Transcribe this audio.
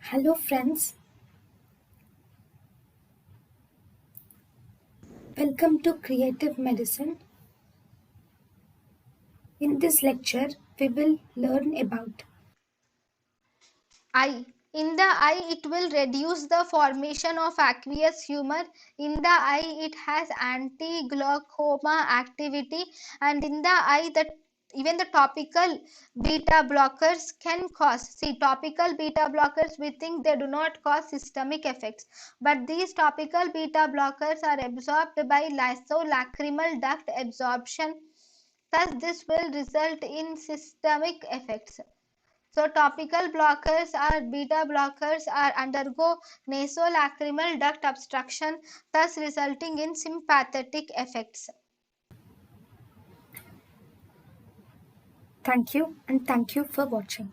Hello, friends. Welcome to Creative Medicine. In this lecture, we will learn about Eye. In the eye, it will reduce the formation of aqueous humor. In the eye, it has anti-glaucoma activity, and in the eye, even the topical beta blockers can cause. See, topical beta blockers, we think they do not cause systemic effects, but these topical beta blockers are absorbed by lysolacrimal duct absorption. Thus, this will result in systemic effects. So topical blockers or beta blockers are undergo nasolacrimal duct obstruction, thus resulting in sympathetic effects. thank you and thank you for watching.